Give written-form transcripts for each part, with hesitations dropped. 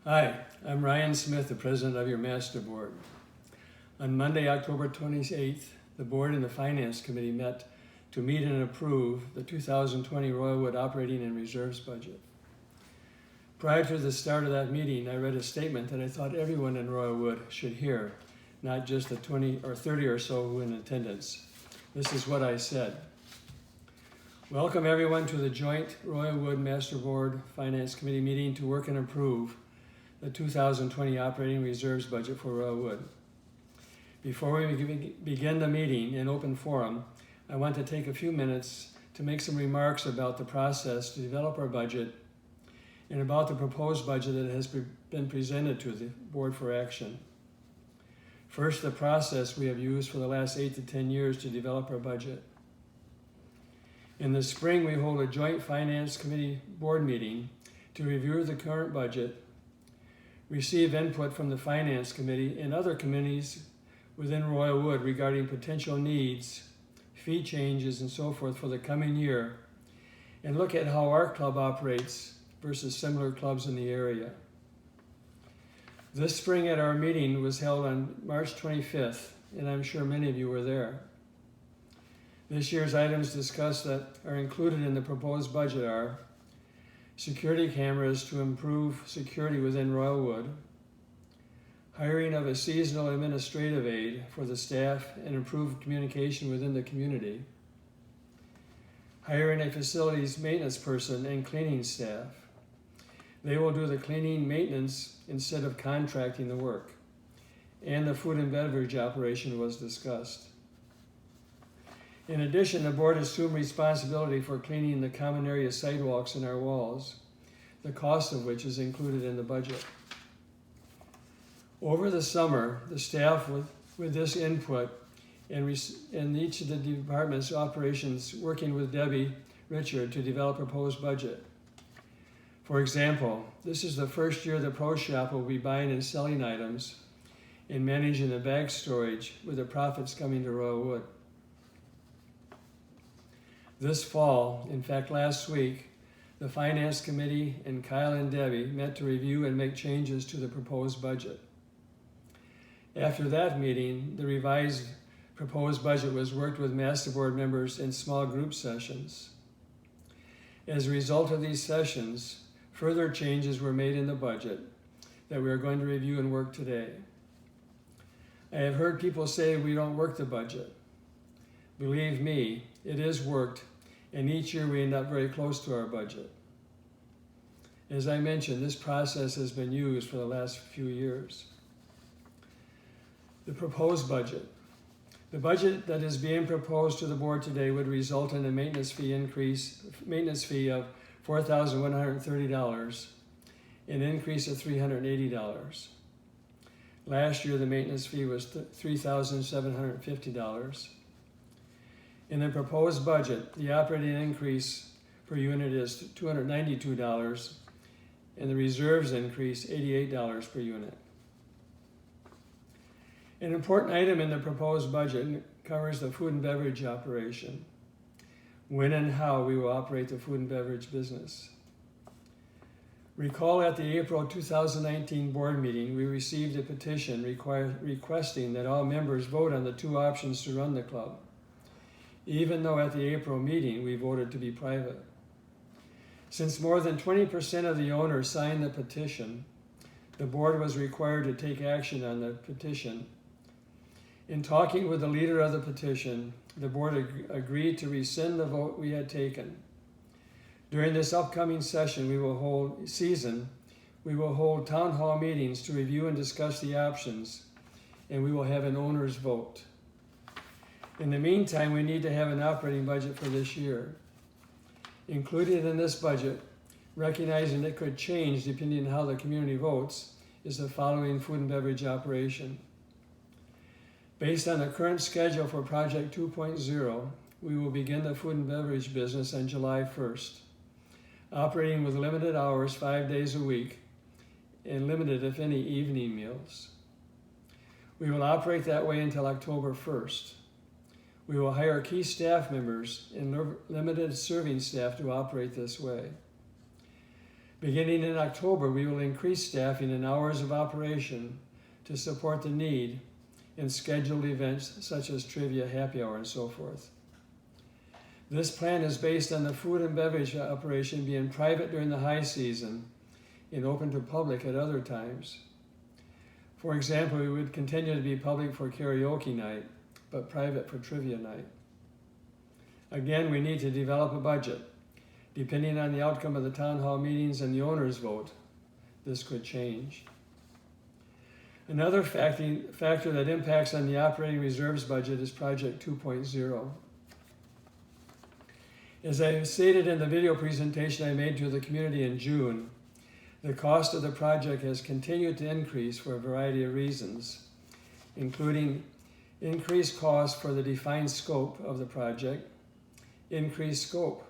Hi, I'm Ryan Smith, the president of your master board. On Monday, October 28th, the board and the finance committee met to meet and approve the 2020 Royalwood operating and reserves budget. Prior to the start of that meeting, I read a statement that I thought everyone in Royalwood should hear, not just the 20 or 30 or so who were in attendance. This is what I said. Welcome everyone to the joint Royalwood Master Board Finance Committee meeting to work and approve the 2020 operating reserves budget for Royalwood. Before we begin the meeting in open forum, I want to take a few minutes to make some remarks about the process to develop our budget and about the proposed budget that has been presented to the board for action. First, the process we have used for the last 8 to 10 years to develop our budget. In the spring, we hold a joint finance committee board meeting to review the current budget, receive input from the finance committee and other committees within Royalwood regarding potential needs, fee changes, and so forth for the coming year, and look at how our club operates versus similar clubs in the area. This spring at our meeting was held on March 25th, and I'm sure many of you were there. This year's items discussed that are included in the proposed budget are security cameras to improve security within Royalwood, hiring of a seasonal administrative aide for the staff and improve communication within the community, hiring a facilities maintenance person and cleaning staff. They will do the cleaning maintenance instead of contracting the work, and the food and beverage operation was discussed. In addition, the board assumed responsibility for cleaning the common area sidewalks and our walls, the cost of which is included in the budget. Over the summer, the staff with this input and each of the department's operations working with Debbie Richard to develop a proposed budget. For example, this is the first year the Pro Shop will be buying and selling items and managing the bag storage with the profits coming to Royalwood. This fall, in fact last week, the Finance Committee and Kyle and Debbie met to review and make changes to the proposed budget. After that meeting, the revised proposed budget was worked with Master Board members in small group sessions. As a result of these sessions, further changes were made in the budget that we are going to review and work today. I have heard people say we don't work the budget. Believe me, it is worked, and each year we end up very close to our budget. As I mentioned, this process has been used for the last few years. The proposed budget. The budget that is being proposed to the board today would result in a maintenance fee of $4,130, an increase of $380. Last year, the maintenance fee was $3,750. In the proposed budget, the operating increase per unit is $292, and the reserves increase $88 per unit. An important item in the proposed budget covers the food and beverage operation, when and how we will operate the food and beverage business. Recall at the April 2019 board meeting, we received a petition requesting that all members vote on the two options to run the club, even though at the April meeting we voted to be private. Since more than 20% of the owners signed the petition, the board was required to take action on the petition. In talking with the leader of the petition, the board agreed to rescind the vote we had taken. During this upcoming session we will hold town hall meetings to review and discuss the options, and we will have an owner's vote. In the meantime, we need to have an operating budget for this year. Included in this budget, recognizing it could change depending on how the community votes, is the following food and beverage operation. Based on the current schedule for Project 2.0, we will begin the food and beverage business on July 1st, operating with limited hours 5 days a week and limited, if any, evening meals. We will operate that way until October 1st. We will hire key staff members and limited serving staff to operate this way. Beginning in October, we will increase staffing and hours of operation to support the need in scheduled events such as trivia, happy hour, and so forth. This plan is based on the food and beverage operation being private during the high season and open to public at other times. For example, we would continue to be public for karaoke night, but private for trivia night. Again, we need to develop a budget. Depending on the outcome of the town hall meetings and the owner's vote, this could change. Another factor that impacts on the operating reserves budget is Project 2.0. As I stated in the video presentation I made to the community in June, the cost of the project has continued to increase for a variety of reasons, including increased costs for the defined scope of the project, increased scope.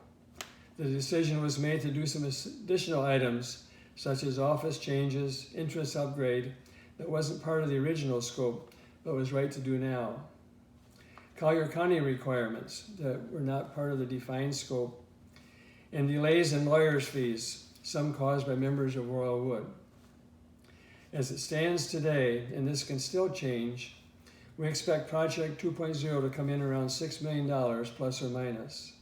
The decision was made to do some additional items, such as office changes, entrance upgrade, that wasn't part of the original scope, but was right to do now. Collier County requirements that were not part of the defined scope, and delays in lawyers' fees, some caused by members of Royal Wood. As it stands today, and this can still change, we expect Project 2.0 to come in around $6 million plus or minus.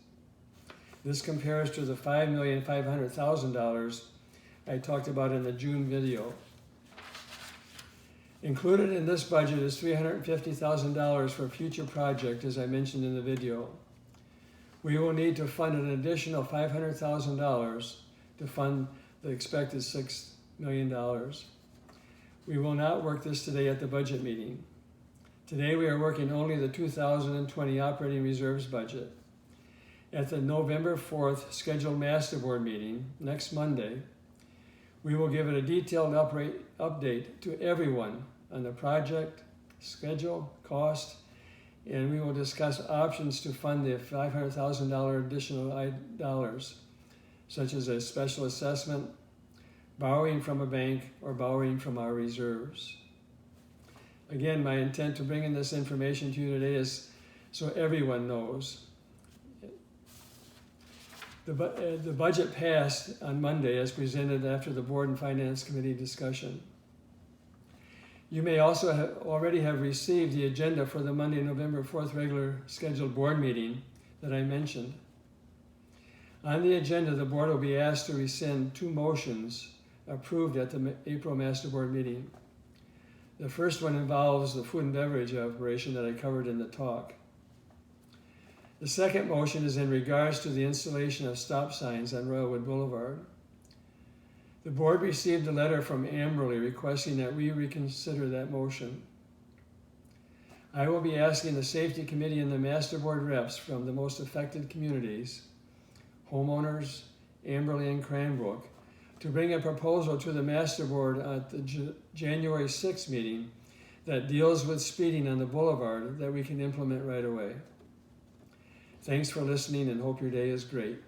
This compares to the $5,500,000 I talked about in the June video. Included in this budget is $350,000 for a future project, as I mentioned in the video. We will need to fund an additional $500,000 to fund the expected $6 million. We will not work this today at the budget meeting. Today we are working only the 2020 operating reserves budget. At the November 4th scheduled Master Board meeting, next Monday, we will give it a detailed update to everyone on the project, schedule, cost, and we will discuss options to fund the $500,000 additional dollars, such as a special assessment, borrowing from a bank, or borrowing from our reserves. Again, my intent to bring in this information to you today is so everyone knows. The budget passed on Monday as presented after the Board and Finance Committee discussion. You may also already have received the agenda for the Monday, November 4th regular scheduled board meeting that I mentioned. On the agenda, the board will be asked to rescind 2 motions approved at the April Master Board meeting. The first one involves the food and beverage operation that I covered in the talk. The second motion is in regards to the installation of stop signs on Royalwood Boulevard. The board received a letter from Amberley requesting that we reconsider that motion. I will be asking the Safety Committee and the Master Board reps from the most affected communities, homeowners, Amberley and Cranbrook, to bring a proposal to the Master Board at the January 6th meeting that deals with speeding on the boulevard that we can implement right away. Thanks for listening and hope your day is great.